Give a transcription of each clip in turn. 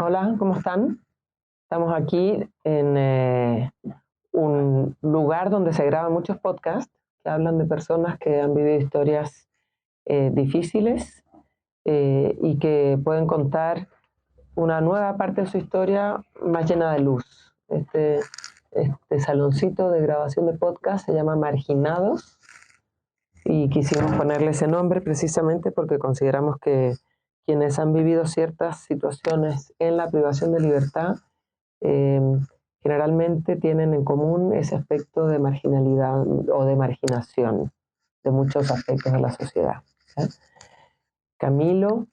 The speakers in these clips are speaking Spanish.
Hola, ¿cómo están? Estamos aquí en un lugar donde se graban muchos podcasts que hablan de personas que han vivido historias difíciles y que pueden contar una nueva parte de su historia más llena de luz. Este saloncito de grabación de podcast se llama Marginados y quisimos ponerle ese nombre precisamente porque consideramos que quienes han vivido ciertas situaciones en la privación de libertad eh, generalmente tienen en común ese aspecto de marginalidad o de marginación de muchos aspectos de la sociedad. ¿Sí? Camilo,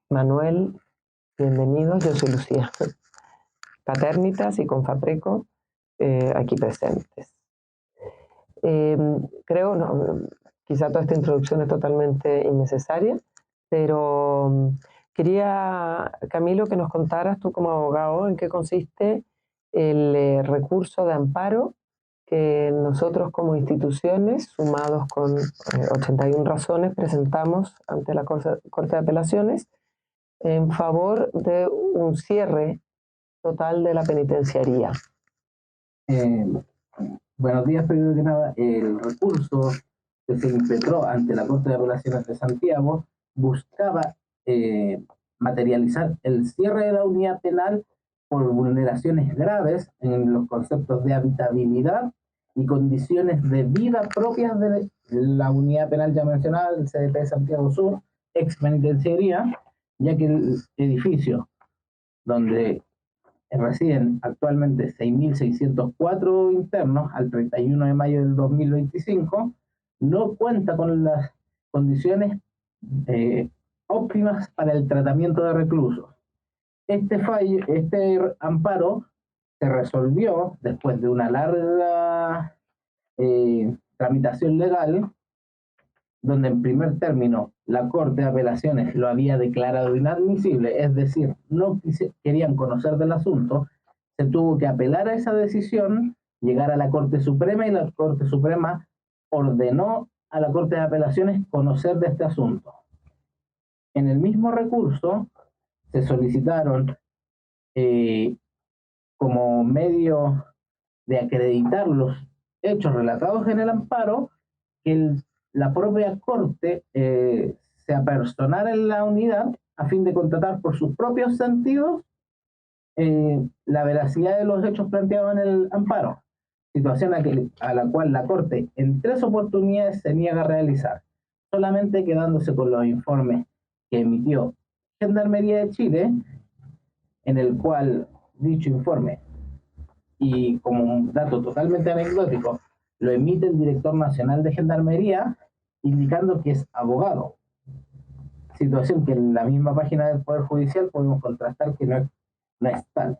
Manuel, bienvenidos, yo soy Lucía. Paternitas y Confapreco aquí presentes. Creo, no, quizá toda esta introducción es totalmente innecesaria, pero quería, Camilo, que nos contaras tú como abogado en qué consiste el recurso de amparo que nosotros como instituciones, sumados con 81 razones, presentamos ante la Corte de Apelaciones en favor de un cierre total de la penitenciaría. Buenos días, primero que nada. El recurso que se impetró ante la Corte de Apelaciones de Santiago buscaba materializar el cierre de la unidad penal por vulneraciones graves en los conceptos de habitabilidad y condiciones de vida propias de la unidad penal ya mencionada, el CDP de Santiago Sur, ex penitenciaría, ya que el edificio donde residen actualmente 6.604 internos al 31 de mayo del 2025, no cuenta con las condiciones óptimas para el tratamiento de reclusos. Este amparo se resolvió después de una larga tramitación legal, donde en primer término la Corte de Apelaciones lo había declarado inadmisible, es decir, no querían conocer del asunto. Se tuvo que apelar a esa decisión, llegar a la Corte Suprema, y la Corte Suprema ordenó a la Corte de Apelaciones conocer de este asunto. En el mismo recurso se solicitaron como medio de acreditar los hechos relatados en el amparo, que la propia Corte se apersonara en la unidad a fin de constatar por sus propios sentidos la veracidad de los hechos planteados en el amparo, situación a la cual la Corte en 3 oportunidades se niega a realizar, solamente quedándose con los informes que emitió Gendarmería de Chile, en el cual dicho informe, y como un dato totalmente anecdótico, lo emite el director nacional de Gendarmería, indicando que es abogado. Situación que en la misma página del Poder Judicial podemos contrastar que no es tal.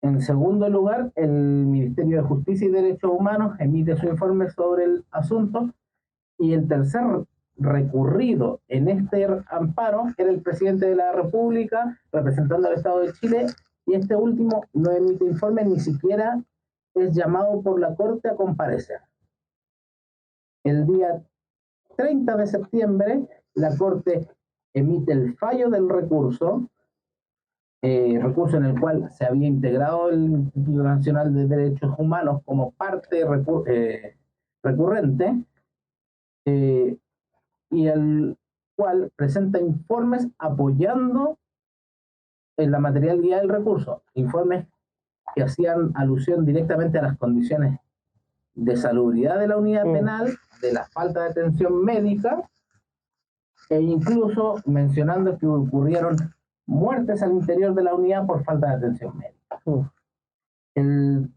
En segundo lugar, el Ministerio de Justicia y Derechos Humanos emite su informe sobre el asunto, y el tercer recurrido en este amparo era el presidente de la República, representando al Estado de Chile, y este último no emite informe, ni siquiera es llamado por la Corte a comparecer. El día 30 de septiembre, la Corte emite el fallo del recurso, recurso en el cual se había integrado el Instituto Nacional de Derechos Humanos como parte recurrente, y el cual presenta informes apoyando en la materialidad del recurso, informes que hacían alusión directamente a las condiciones de salubridad de la unidad penal, de la falta de atención médica, e incluso mencionando que ocurrieron muertes al interior de la unidad por falta de atención médica.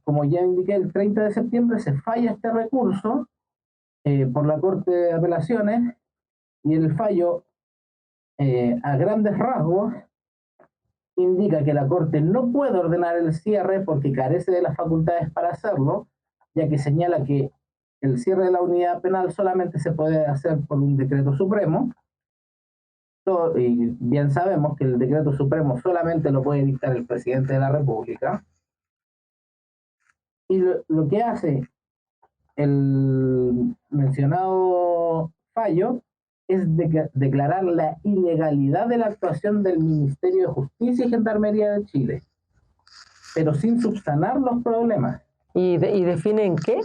Como ya indiqué, el 30 de septiembre se falla este recurso por la Corte de Apelaciones, y el fallo, a grandes rasgos, indica que la Corte no puede ordenar el cierre porque carece de las facultades para hacerlo, ya que señala que el cierre de la unidad penal solamente se puede hacer por un decreto supremo, y bien sabemos que el decreto supremo solamente lo puede dictar el presidente de la República. Y lo que hace el mencionado fallo es declarar la ilegalidad de la actuación del Ministerio de Justicia y Gendarmería de Chile, pero sin subsanar los problemas. ¿Y define en qué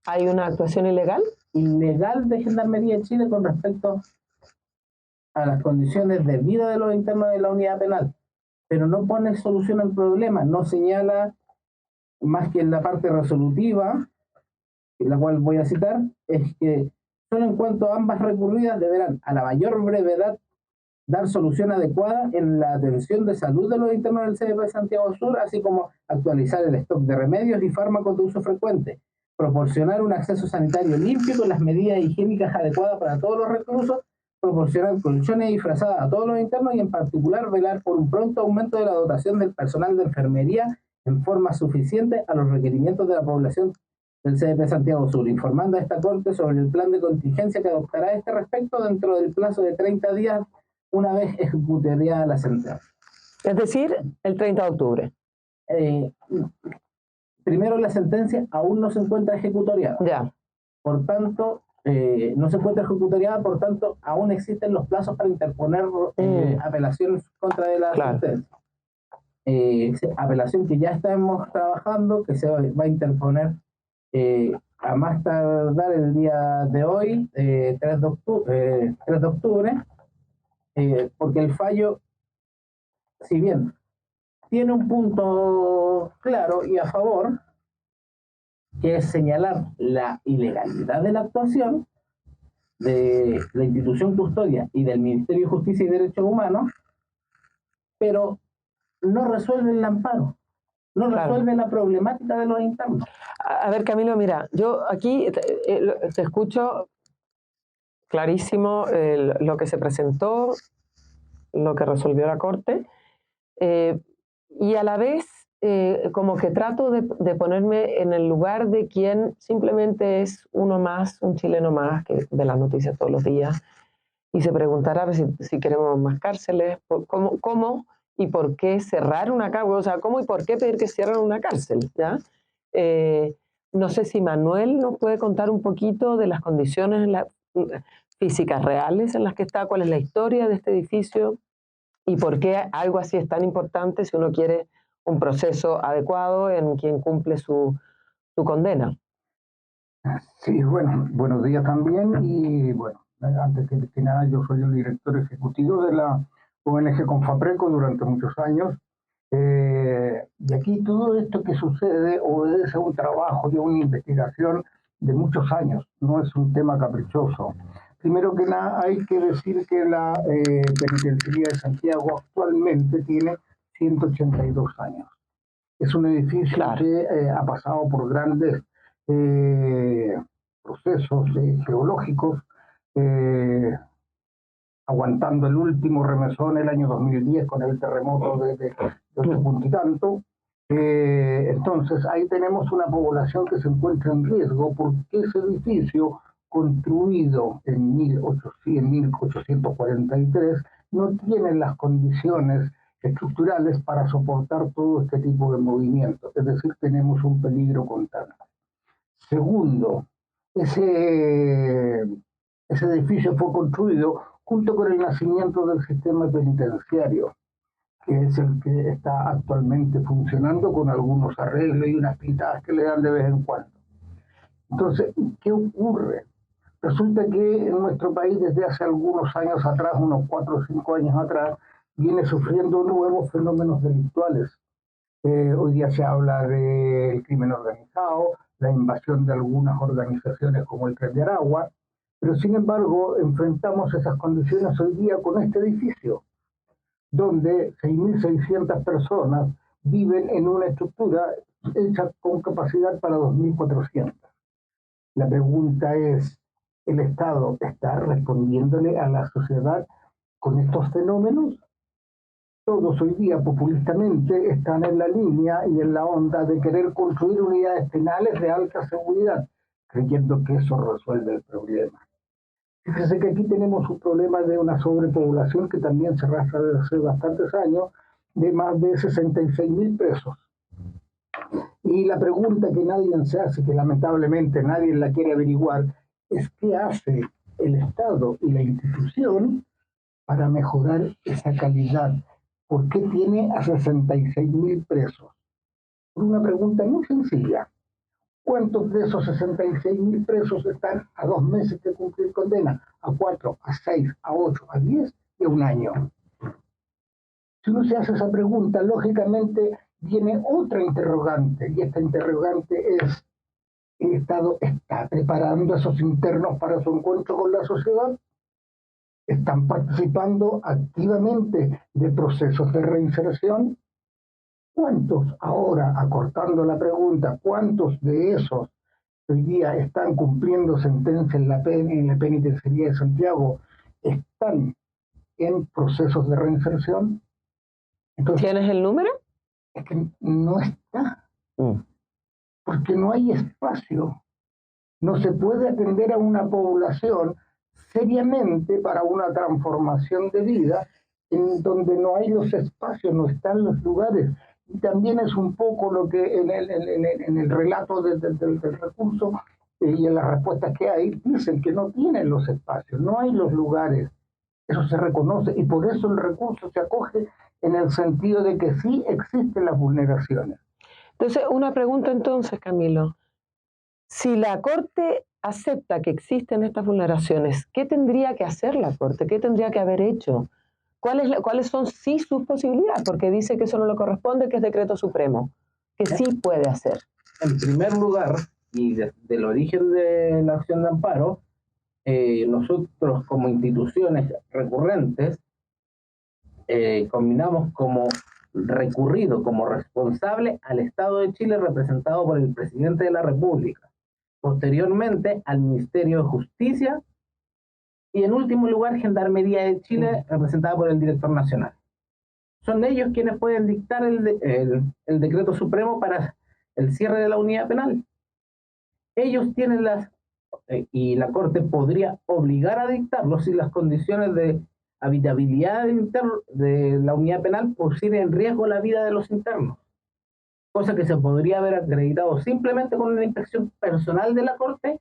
hay una actuación ilegal? Ilegal de Gendarmería de Chile con respecto a las condiciones de vida de los internos de la unidad penal, pero no pone solución al problema, no señala más que en la parte resolutiva, la cual voy a citar, es que solo en cuanto a ambas recurridas deberán, a la mayor brevedad, dar solución adecuada en la atención de salud de los internos del CDP Santiago Sur, así como actualizar el stock de remedios y fármacos de uso frecuente, proporcionar un acceso sanitario limpio con las medidas higiénicas adecuadas para todos los reclusos, proporcionar colchones disfrazadas a todos los internos y en particular velar por un pronto aumento de la dotación del personal de enfermería en forma suficiente a los requerimientos de la población del CDP Santiago Sur, informando a esta Corte sobre el plan de contingencia que adoptará a este respecto dentro del plazo de 30 días una vez ejecutaría la sentencia. Es decir, el 30 de octubre. Primero, la sentencia aún no se encuentra ejecutoriada. Ya. Por tanto, no se encuentra ejecutoriada, por tanto, aún existen los plazos para interponer apelaciones contra de la sentencia. Apelación que ya estamos trabajando, que se va a interponer a más tardar el día de hoy, 3 de octubre, porque el fallo, si bien tiene un punto claro y a favor, que es señalar la ilegalidad de la actuación de la institución custodia y del Ministerio de Justicia y Derechos Humanos, pero no resuelve el amparo, no resuelve la problemática de los internos. A ver, Camilo, mira, yo aquí te escucho clarísimo lo que se presentó, lo que resolvió la Corte, y a la vez como que trato de ponerme en el lugar de quien simplemente es uno más, un chileno más, que ve las noticias todos los días, y se preguntará si queremos más cárceles, cómo y por qué cerrar una cárcel, o sea, cómo y por qué pedir que cierren una cárcel, ¿ya? No sé si Manuel nos puede contar un poquito de las condiciones físicas reales en las que está, cuál es la historia de este edificio y por qué algo así es tan importante si uno quiere un proceso adecuado en quien cumple su condena. Sí, bueno, buenos días también y bueno, antes que nada yo soy el director ejecutivo de la ONG Confapreco durante muchos años. Y aquí todo esto que sucede obedece a un trabajo y a una investigación de muchos años, no es un tema caprichoso. Primero que nada hay que decir que la Penitenciaría de Santiago actualmente tiene 182 años. Es un edificio que ha pasado por grandes procesos geológicos, aguantando el último remesón el año 2010 con el terremoto de 8 puntos y tanto. Entonces ahí tenemos una población que se encuentra en riesgo porque ese edificio construido en 1843 no tiene las condiciones estructurales para soportar todo este tipo de movimientos, es decir, tenemos un peligro constante. Segundo, ese edificio fue construido junto con el nacimiento del sistema penitenciario, que es el que está actualmente funcionando con algunos arreglos y unas pintadas que le dan de vez en cuando. Entonces, ¿qué ocurre? Resulta que en nuestro país desde hace algunos años atrás, unos 4 o 5 años atrás, viene sufriendo nuevos fenómenos delictuales. Hoy día se habla del crimen organizado, la invasión de algunas organizaciones como el Tren de Aragua, pero sin embargo enfrentamos esas condiciones hoy día con este edificio, donde 6.600 personas viven en una estructura hecha con capacidad para 2.400. La pregunta es, ¿el Estado está respondiéndole a la sociedad con estos fenómenos? Todos hoy día populistamente están en la línea y en la onda de querer construir unidades penales de alta seguridad, creyendo que eso resuelve el problema. Fíjese que aquí tenemos un problema de una sobrepoblación que también se arrastra desde hace bastantes años, de más de 66.000 presos. Y la pregunta que nadie se hace, que lamentablemente nadie la quiere averiguar, es qué hace el Estado y la institución para mejorar esa calidad? ¿Por qué tiene a 66.000 presos? Por una pregunta muy sencilla. ¿Cuántos de esos 66.000 presos están a 2 meses de cumplir condena? A 4, a 6, a 8, a 10 y a un año. Si uno se hace esa pregunta, lógicamente viene otra interrogante, y esta interrogante es: ¿el Estado está preparando a esos internos para su encuentro con la sociedad? ¿Están participando activamente de procesos de reinserción? ¿Cuántos ahora, acortando la pregunta, cuántos de esos hoy día están cumpliendo sentencia en la penitenciaría de Santiago están en procesos de reinserción? Entonces, ¿tienes el número? Es que no está, porque no hay espacio. No se puede atender a una población seriamente para una transformación de vida en donde no hay los espacios, no están los lugares. Y también es un poco lo que en el relato del recurso y en las respuestas que hay, dicen que no tienen los espacios, no hay los lugares. Eso se reconoce y por eso el recurso se acoge en el sentido de que sí existen las vulneraciones. Entonces, una pregunta entonces, Camilo. Si la Corte acepta que existen estas vulneraciones, ¿qué tendría que hacer la Corte? ¿Qué tendría que haber hecho? ¿Cuáles son sí sus posibilidades? Porque dice que eso no le corresponde, que es decreto supremo, que sí puede hacer. En primer lugar, y del origen de la acción de amparo, nosotros como instituciones recurrentes combinamos como recurrido, como responsable al Estado de Chile representado por el presidente de la República, posteriormente al Ministerio de Justicia y en último lugar Gendarmería de Chile representada por el Director Nacional. Son ellos quienes pueden dictar el decreto supremo para el cierre de la unidad penal. Ellos tienen y la Corte podría obligar a dictarlo si las condiciones de habitabilidad de la unidad penal pusiera en riesgo la vida de los internos, cosa que se podría haber acreditado simplemente con una inspección personal de la Corte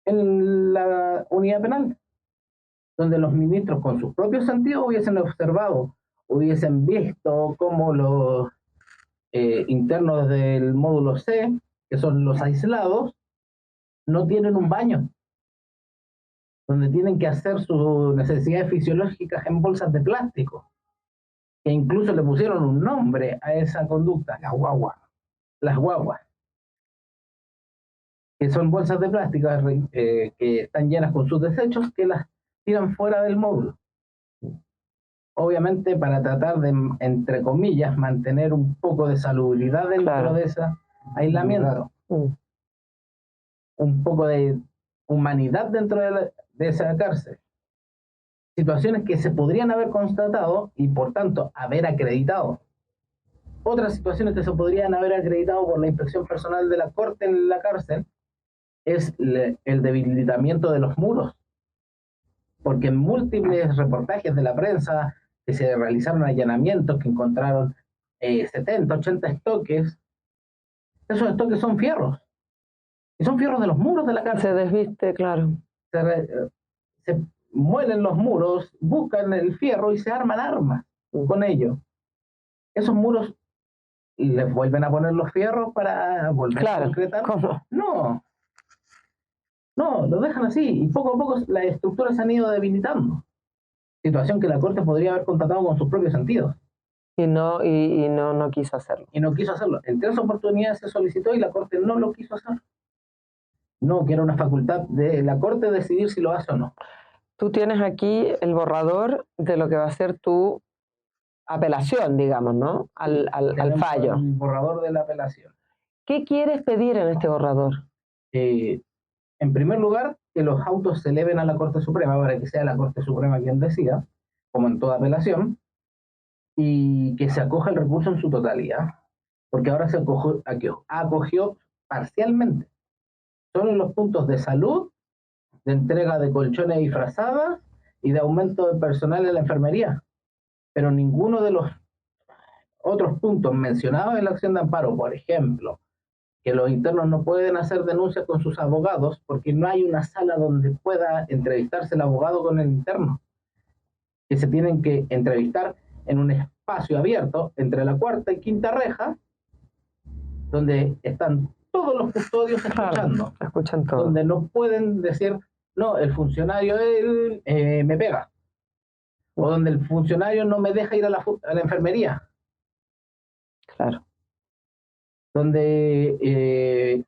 en la unidad penal, donde los ministros con sus propios sentidos hubiesen observado, hubiesen visto cómo los internos del módulo C, que son los aislados, no tienen un baño, donde tienen que hacer sus necesidades fisiológicas en bolsas de plástico, que incluso le pusieron un nombre a esa conducta, las guaguas, que son bolsas de plástico que están llenas con sus desechos, que las tiran fuera del módulo. Obviamente para tratar de, entre comillas, mantener un poco de salubridad dentro de ese aislamiento. Un poco de humanidad dentro de esa cárcel. Situaciones que se podrían haber constatado y por tanto haber acreditado. Otras situaciones que se podrían haber acreditado por la inspección personal de la Corte en la cárcel es el debilitamiento de los muros. Porque en múltiples reportajes de la prensa que se realizaron allanamientos, que encontraron 70, 80 estoques, esos estoques son fierros. Y son fierros de los muros de la cárcel. Se desviste, claro. Se muelen los muros, buscan el fierro y se arman armas con ello. Esos muros les vuelven a poner los fierros para volver a concretar. ¿Cómo? No, lo dejan así y poco a poco las estructuras se han ido debilitando. Situación que la Corte podría haber constatado con sus propios sentidos. Y no quiso hacerlo. Y no quiso hacerlo. En 3 oportunidades se solicitó y la Corte no lo quiso hacer. No, que era una facultad de la Corte decidir si lo hace o no. Tú tienes aquí el borrador de lo que va a ser tu apelación, digamos, ¿no? Al fallo. El borrador de la apelación. ¿Qué quieres pedir en este borrador? En primer lugar, que los autos se eleven a la Corte Suprema para que sea la Corte Suprema quien decida, como en toda apelación, y que se acoja el recurso en su totalidad, porque ahora se acogió parcialmente. Solo en los puntos de salud, de entrega de colchones disfrazadas y de aumento de personal en la enfermería. Pero ninguno de los otros puntos mencionados en la acción de amparo, por ejemplo, que los internos no pueden hacer denuncias con sus abogados porque no hay una sala donde pueda entrevistarse el abogado con el interno, que se tienen que entrevistar en un espacio abierto entre la cuarta y quinta reja, donde están todos los custodios escuchando, escuchan todo. donde no pueden decir, no, el funcionario él, me pega, o donde el funcionario no me deja ir a la enfermería. Claro. Donde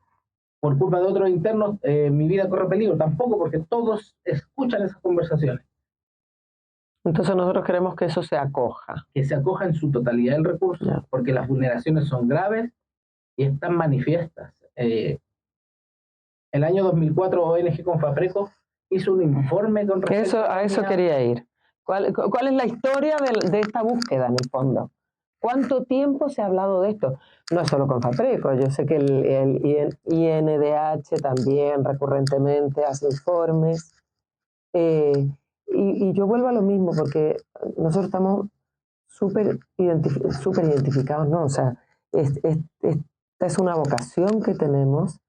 por culpa de otros internos mi vida corre peligro. Tampoco, porque todos escuchan esas conversaciones. Entonces nosotros queremos que eso se acoja. Que se acoja en su totalidad el recurso, Ya. porque las vulneraciones son graves y están manifiestas. El año 2004 ONG Confaprecco hizo un informe con respecto a eso quería ir. ¿Cuál es la historia de esta búsqueda en el fondo? ¿Cuánto tiempo se ha hablado de esto? No es solo Confaprecco, yo sé que el INDH también recurrentemente hace informes. Y yo vuelvo a lo mismo, porque nosotros estamos súper identificados, ¿no? O sea, esta es una vocación que tenemos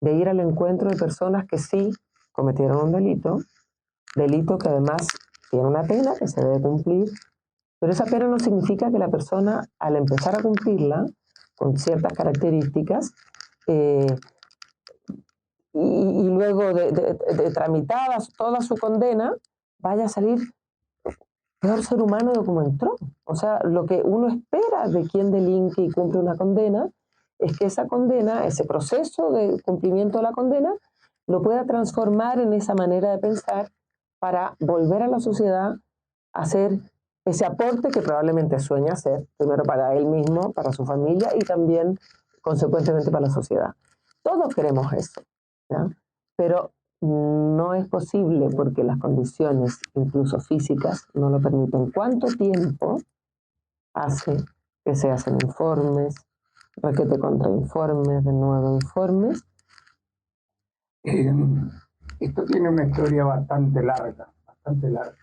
de ir al encuentro de personas que sí cometieron un delito que además tiene una pena que se debe cumplir, pero esa pena no significa que la persona, al empezar a cumplirla, con ciertas características, y luego de tramitada toda su condena, vaya a salir peor ser humano de como entró. O sea, lo que uno espera de quien delinque y cumple una condena es que esa condena, ese proceso de cumplimiento de la condena, lo pueda transformar en esa manera de pensar para volver a la sociedad a hacer ese aporte que probablemente sueña hacer, primero para él mismo, para su familia y también, consecuentemente, para la sociedad. Todos queremos eso, ¿ya? Pero no es posible porque las condiciones, incluso físicas, no lo permiten. ¿Cuánto tiempo hace que se hacen informes, requete contra informes, de nuevo informes? Esto tiene una historia bastante larga, bastante larga.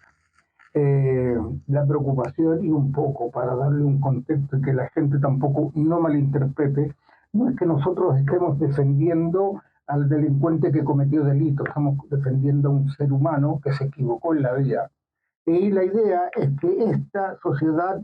La preocupación, y un poco para darle un contexto y que la gente tampoco no malinterprete, no es que nosotros estemos defendiendo al delincuente que cometió delito, estamos defendiendo a un ser humano que se equivocó en la vida. Y la idea es que esta sociedad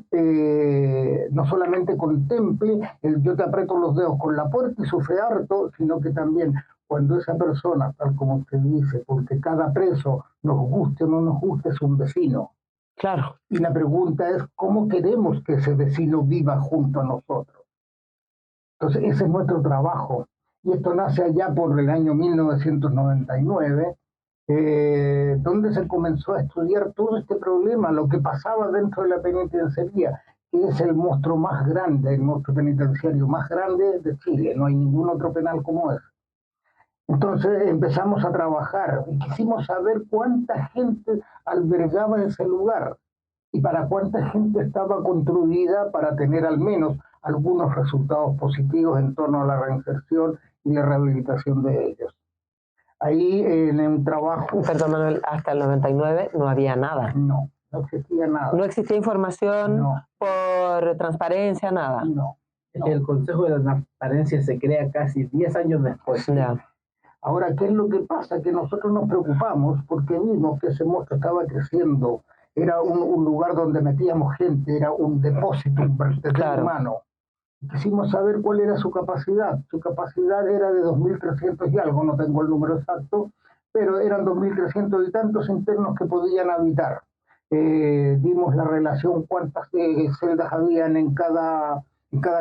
no solamente contemple el yo te aprieto los dedos con la puerta y sufre harto, sino que también cuando esa persona, tal como usted dice, porque cada preso, nos guste o no nos guste, es un vecino. Claro. Y la pregunta es, ¿cómo queremos que ese vecino viva junto a nosotros? Entonces, ese es nuestro trabajo. Y esto nace allá por el año 1999, donde se comenzó a estudiar todo este problema, lo que pasaba dentro de la penitenciaría, que es el monstruo más grande, el monstruo penitenciario más grande de Chile. No hay ningún otro penal como ese. Entonces empezamos a trabajar y quisimos saber cuánta gente albergaba ese lugar y para cuánta gente estaba construida para tener al menos algunos resultados positivos en torno a la reinserción y la rehabilitación de ellos. Ahí en un trabajo... Perdón, Manuel, hasta el 99 no había nada. No existía nada. No existía información por transparencia, nada. No. El Consejo de la Transparencia se crea casi 10 años después. Ya. Ahora, ¿qué es lo que pasa? Que nosotros nos preocupamos porque vimos que ese monstruo estaba creciendo. Era un lugar donde metíamos gente, era un depósito, un vertedero humano. Quisimos saber cuál era su capacidad. Su capacidad era de 2.300 y algo, no tengo el número exacto, pero eran 2.300 y tantos internos que podían habitar. Dimos la relación, cuántas celdas habían en cada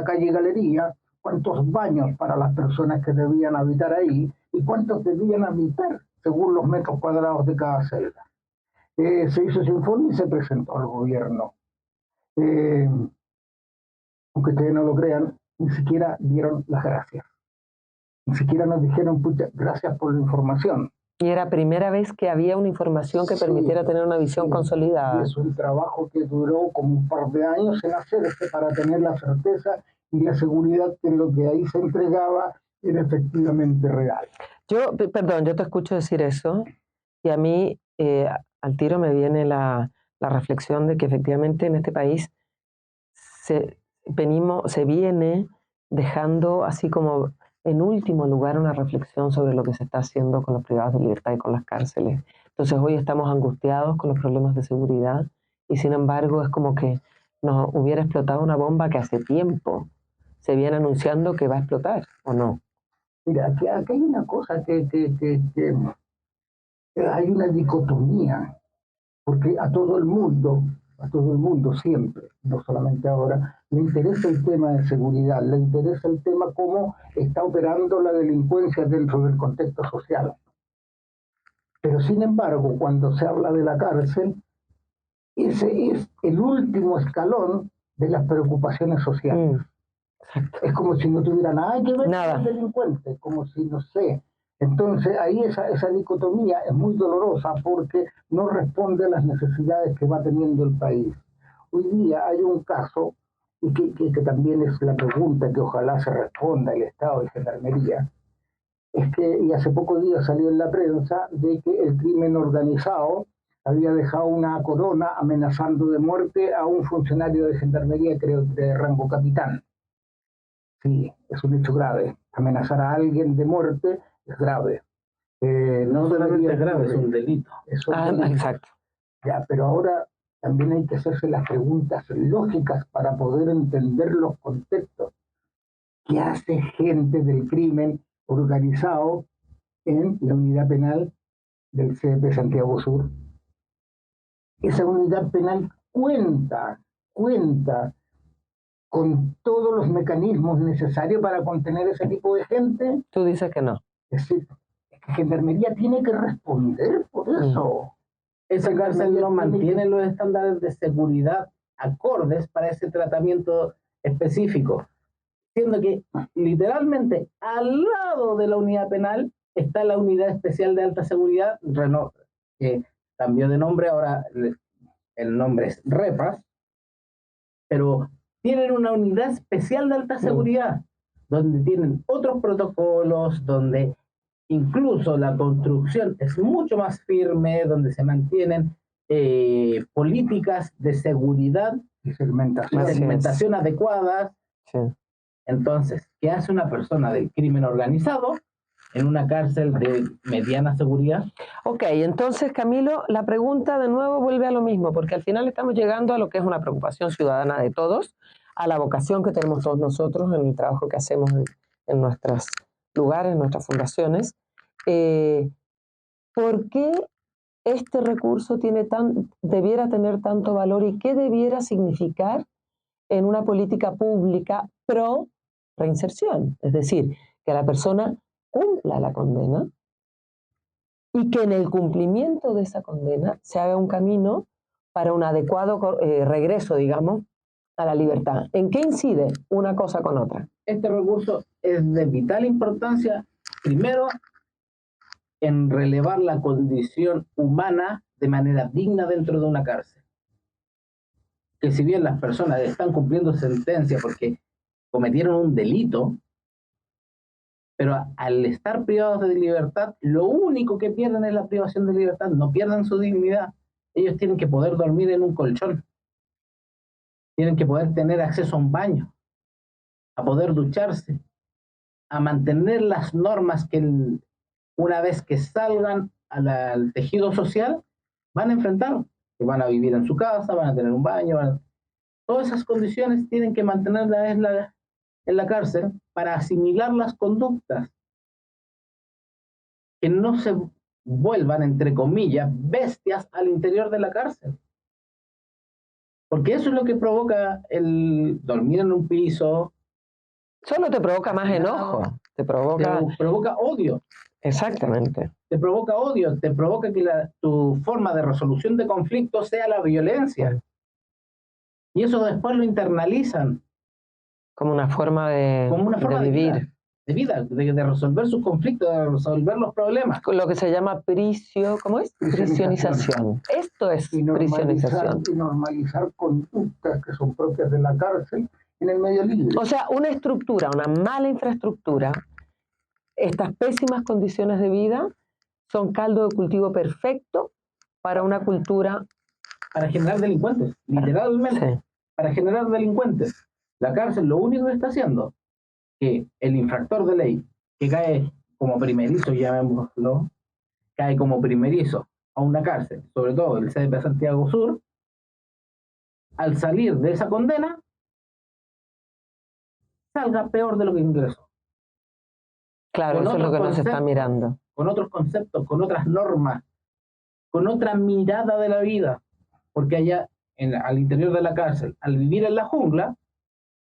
calle y galería, cuántos baños para las personas que debían habitar ahí y cuántos debían habitar según los metros cuadrados de cada celda. Se hizo ese informe y se presentó al gobierno. Aunque ustedes no lo crean, ni siquiera dieron las gracias. Ni siquiera nos dijeron, pucha, gracias por la información. Y era primera vez que había una información que permitiera tener una visión consolidada. Y es un trabajo que duró como un par de años en hacerse para tener la certeza y la seguridad que lo que ahí se entregaba era efectivamente real. Yo te escucho decir eso y a mí al tiro me viene la reflexión de que efectivamente en este país se viene dejando así como en último lugar, una reflexión sobre lo que se está haciendo con los privados de libertad y con las cárceles. Entonces hoy estamos angustiados con los problemas de seguridad y sin embargo es como que nos hubiera explotado una bomba que hace tiempo se viene anunciando que va a explotar, ¿o no? Mira, aquí hay una cosa que hay una dicotomía, porque a todo el mundo siempre, no solamente ahora, le interesa el tema de seguridad, le interesa el tema cómo está operando la delincuencia dentro del contexto social. Pero sin embargo, cuando se habla de la cárcel, ese es el último escalón de las preocupaciones sociales. Es como si no tuviera nada que ver con el delincuente, como si no sé. Entonces ahí esa dicotomía es muy dolorosa porque no responde a las necesidades que va teniendo el país. Hoy día hay un caso, y que también es la pregunta que ojalá se responda el Estado y Gendarmería, es que, y hace pocos días salió en la prensa, de que el crimen organizado había dejado una corona amenazando de muerte a un funcionario de Gendarmería, creo, de rango capitán. Sí, es un hecho grave. Amenazar a alguien de muerte es grave. No solamente es grave, es un delito. Exacto. Ya, pero ahora también hay que hacerse las preguntas lógicas para poder entender los contextos. ¿Qué hace gente del crimen organizado en la unidad penal del CDP Santiago Sur? Esa unidad penal cuenta con todos los mecanismos necesarios para contener ese tipo de gente. Tú dices que no. Es decir, que Gendarmería tiene que responder por eso. Esa cárcel no mantiene los estándares de seguridad acordes para ese tratamiento específico, siendo que literalmente al lado de la unidad penal está la unidad especial de alta seguridad, que cambió de nombre, ahora el nombre es REPAS, pero tienen una unidad especial de alta seguridad, donde tienen otros protocolos, donde incluso la construcción es mucho más firme, donde se mantienen políticas de seguridad y segmentación adecuadas. Sí. Entonces, ¿qué hace una persona del crimen organizado en una cárcel de mediana seguridad? Ok, entonces, Camilo, la pregunta de nuevo vuelve a lo mismo, porque al final estamos llegando a lo que es una preocupación ciudadana de todos, a la vocación que tenemos todos nosotros en el trabajo que hacemos en nuestros lugares, en nuestras fundaciones. ¿Por qué este recurso debiera tener tanto valor y qué debiera significar en una política pública pro reinserción? Es decir, que la persona cumpla la condena y que en el cumplimiento de esa condena se haga un camino para un adecuado regreso, digamos, a la libertad. ¿En qué incide una cosa con otra? Este recurso es de vital importancia, primero, en relevar la condición humana de manera digna dentro de una cárcel. Que si bien las personas están cumpliendo sentencia porque cometieron un delito, pero al estar privados de libertad, lo único que pierden es la privación de libertad, no pierden su dignidad. Ellos tienen que poder dormir en un colchón, tienen que poder tener acceso a un baño, a poder ducharse, a mantener las normas que una vez que salgan al tejido social van a enfrentar, que van a vivir en su casa, van a tener un baño, todas esas condiciones tienen que mantenerlas en la cárcel para asimilar las conductas, que no se vuelvan, entre comillas, bestias al interior de la cárcel. Porque eso es lo que provoca el dormir en un piso. Solo te provoca más enojo, te provoca odio. Exactamente. Te provoca odio, te provoca que tu forma de resolución de conflictos sea la violencia. Y eso después lo internalizan. Como una forma de vivir. De resolver sus conflictos, de resolver los problemas. Lo que se llama ¿cómo es? Prisionización. Esto es prisionización. Y normalizar conductas que son propias de la cárcel en el medio libre. O sea, una estructura, una mala infraestructura, estas pésimas condiciones de vida son caldo de cultivo perfecto para una cultura. Para generar delincuentes, literalmente. Sí. Para generar delincuentes. La cárcel lo único que está haciendo que el infractor de ley, que cae como primerizo, llamémoslo, cae como primerizo a una cárcel, sobre todo el CDP Santiago Sur, al salir de esa condena, salga peor de lo que ingresó. Claro, Con eso es lo otros que no se está conceptos, mirando. Con otros conceptos, con otras normas, con otra mirada de la vida, porque allá al interior de la cárcel, al vivir en la jungla,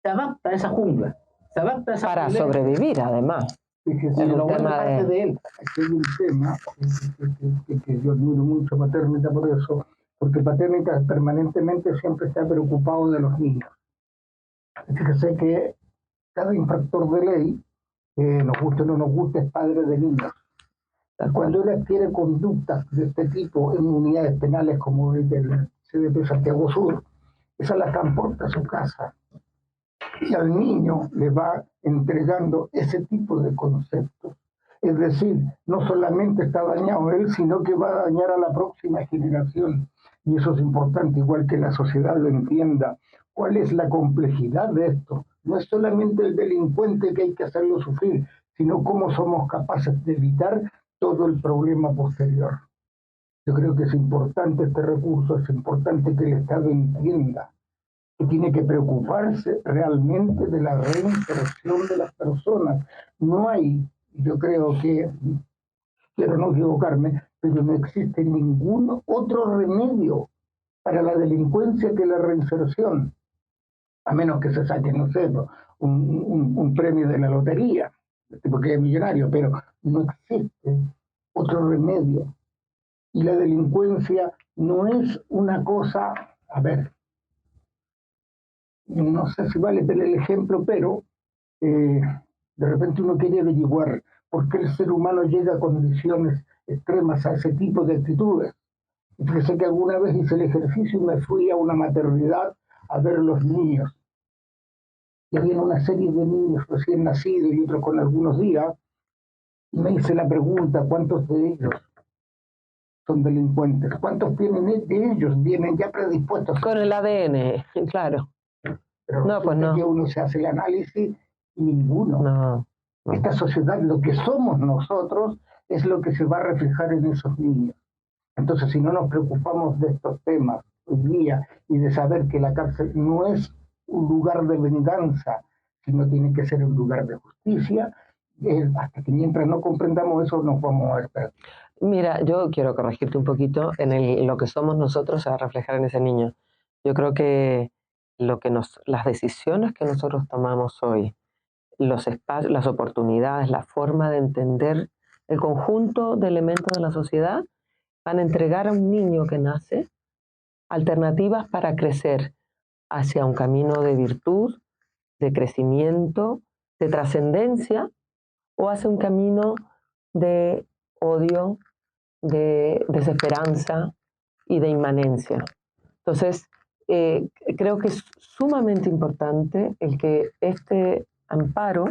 se adapta a esa jungla, se adapta a esa Para violencia. sobrevivir, además. Fíjese, Es lo un bueno tema parte de él. aquí hay un tema que yo admiro mucho a Paternita por eso, porque Paternita permanentemente siempre está preocupado de los niños. Fíjese que cada infractor de ley, nos guste o no nos guste, es padre de niños. Cuando él adquiere conductas de este tipo en unidades penales como el del CDP Santiago Sur, esa la transporta a su casa y al niño le va entregando ese tipo de conceptos. Es decir, no solamente está dañado él, sino que va a dañar a la próxima generación. Y eso es importante, igual que la sociedad lo entienda. ¿Cuál es la complejidad de esto? No es solamente el delincuente que hay que hacerlo sufrir, sino cómo somos capaces de evitar todo el problema posterior. Yo creo que es importante este recurso, es importante que el Estado entienda que tiene que preocuparse realmente de la reinserción de las personas. No hay, yo creo que, quiero no equivocarme, pero no existe ningún otro remedio para la delincuencia que la reinserción, a menos que se saque, no sé, un premio de la lotería, porque es millonario, pero no existe otro remedio. Y la delincuencia no es una cosa, a ver, no sé si vale el ejemplo, pero de repente uno quiere averiguar por qué el ser humano llega a condiciones extremas, a ese tipo de actitudes. Y fíjese que alguna vez hice el ejercicio y me fui a una maternidad a ver los niños. Y había una serie de niños recién nacidos y otros con algunos días. Y me hice la pregunta, ¿cuántos de ellos son delincuentes? ¿Cuántos de ellos vienen ya predispuestos? Con el ADN, claro. Pero no, pues no. Que uno se hace el análisis y ninguno. No. Esta sociedad, lo que somos nosotros, es lo que se va a reflejar en esos niños. Entonces, si no nos preocupamos de estos temas hoy día y de saber que la cárcel no es un lugar de venganza, sino tiene que ser un lugar de justicia, hasta que mientras no comprendamos eso nos vamos a ver perdidos. Mira, yo quiero corregirte un poquito en lo que somos nosotros se va a reflejar en ese niño. Yo creo que las decisiones que nosotros tomamos hoy, los espacios, las oportunidades, la forma de entender el conjunto de elementos de la sociedad van a entregar a un niño que nace alternativas para crecer hacia un camino de virtud, de crecimiento, de trascendencia, o hacia un camino de odio, de desesperanza y de inmanencia. Entonces, creo que es sumamente importante el que este amparo,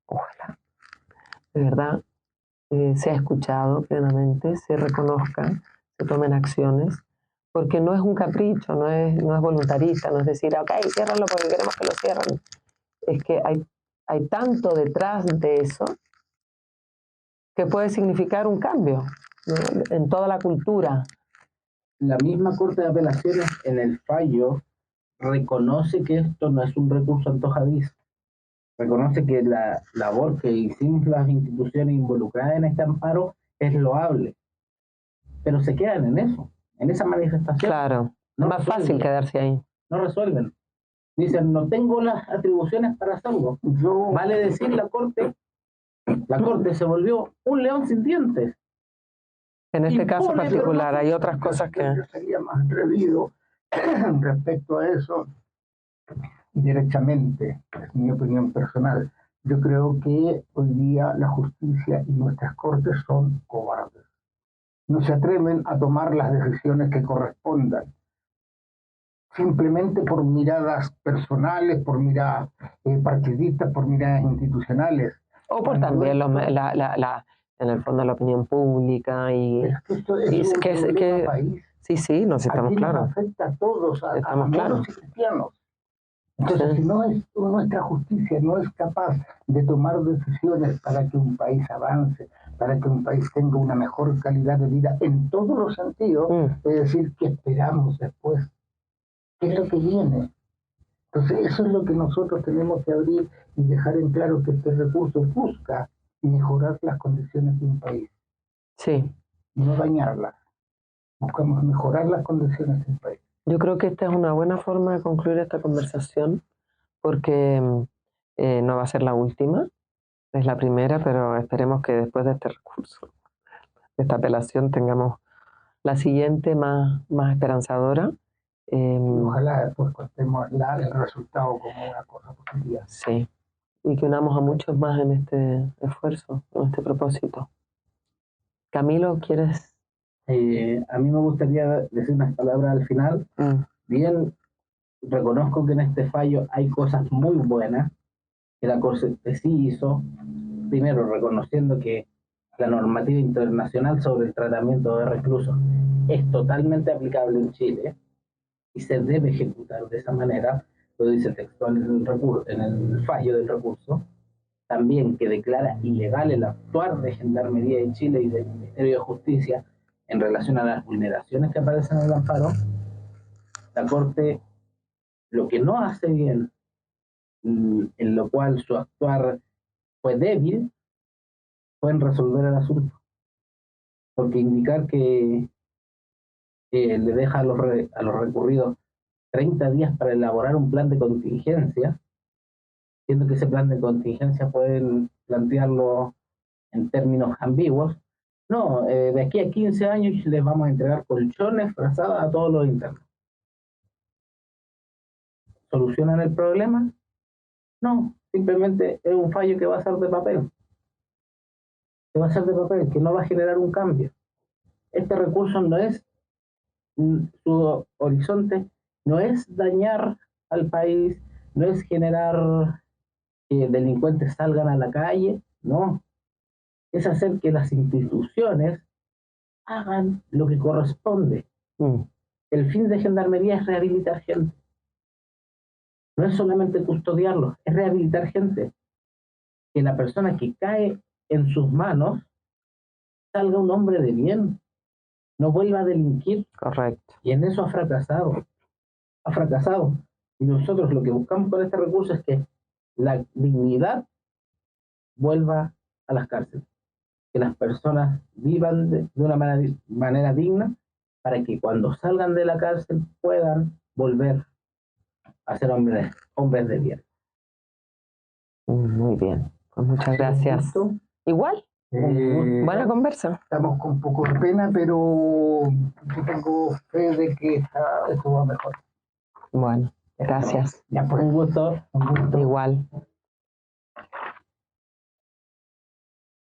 ojalá, de verdad, sea escuchado plenamente, se reconozca, se tomen acciones, porque no es un capricho, no es voluntarista, no es decir, ok, ciérranlo porque queremos que lo cierren. Es que hay tanto detrás de eso que puede significar un cambio, ¿no?, en toda la cultura. La misma Corte de Apelaciones en el fallo reconoce que esto no es un recurso antojadizo. Reconoce que la labor que hicimos las instituciones involucradas en este amparo es loable, pero se quedan en eso, en esa manifestación. Claro, no más resuelven, fácil quedarse ahí. No resuelven. Dicen, no tengo las atribuciones para hacerlo. Vale decir, la Corte se volvió un león sin dientes. En este caso particular, hay otras cosas que... Yo sería más atrevido respecto a eso, directamente, es mi opinión personal. Yo creo que hoy día la justicia y nuestras cortes son cobardes. No se atreven a tomar las decisiones que correspondan, simplemente por miradas personales, por miradas partidistas, por miradas institucionales. O por también en el fondo la opinión pública y... Esto es un problema país. Sí, nos estamos claros. claros. Nos afecta a todos, a estamos moros claros. y cristianos. Entonces, si nuestra justicia no es capaz de tomar decisiones para que un país avance, para que un país tenga una mejor calidad de vida en todos los sentidos, es decir, ¿qué esperamos después? ¿Qué es lo que viene? Entonces, eso es lo que nosotros tenemos que abrir y dejar en claro, que este recurso busca mejorar las condiciones de un país. Sí. No dañarlas. Buscamos mejorar las condiciones del país. Yo creo que esta es una buena forma de concluir esta conversación, porque no va a ser la última, es la primera, pero esperemos que después de este recurso, de esta apelación, tengamos la siguiente más esperanzadora. Y ojalá después contemos el resultado como una cosa positiva. Sí, y que unamos a muchos más en este esfuerzo, en este propósito. Camilo, ¿quieres? A mí me gustaría decir unas palabras al final. Bien, reconozco que en este fallo hay cosas muy buenas que la Corte sí hizo. Primero, reconociendo que la normativa internacional sobre el tratamiento de reclusos es totalmente aplicable en Chile y se debe ejecutar de esa manera, lo dice textual en el fallo del recurso. También que declara ilegal el actuar de Gendarmería de Chile y del Ministerio de Justicia en relación a las vulneraciones que aparecen en el amparo. La Corte lo que no hace bien, en lo cual su actuar fue débil, fue en resolver el asunto. Porque indicar que le deja a los recurridos 30 días para elaborar un plan de contingencia, siendo que ese plan de contingencia pueden plantearlo en términos ambiguos. No, de aquí a 15 años les vamos a entregar colchones, frazadas a todos los internos. ¿Solucionan el problema? No, simplemente es un fallo que va a ser de papel. Que va a ser de papel, que no va a generar un cambio. Este recurso no es, su horizonte no es dañar al país, no es generar que delincuentes salgan a la calle, no. Es hacer que las instituciones hagan lo que corresponde. El fin de Gendarmería es rehabilitar gente. No es solamente custodiarlos, es rehabilitar gente. Que la persona que cae en sus manos salga un hombre de bien, no vuelva a delinquir. Correcto. Y en eso ha fracasado. Ha fracasado. Y nosotros lo que buscamos con este recurso es que la dignidad vuelva a las cárceles. Que las personas vivan de una manera digna, para que cuando salgan de la cárcel puedan volver a ser hombres de bien. Muy bien, pues muchas gracias. Igual, buena conversa. Estamos con un poco de pena, pero yo tengo fe de que esto va mejor. Bueno, gracias. Ya, pues un gusto. Igual.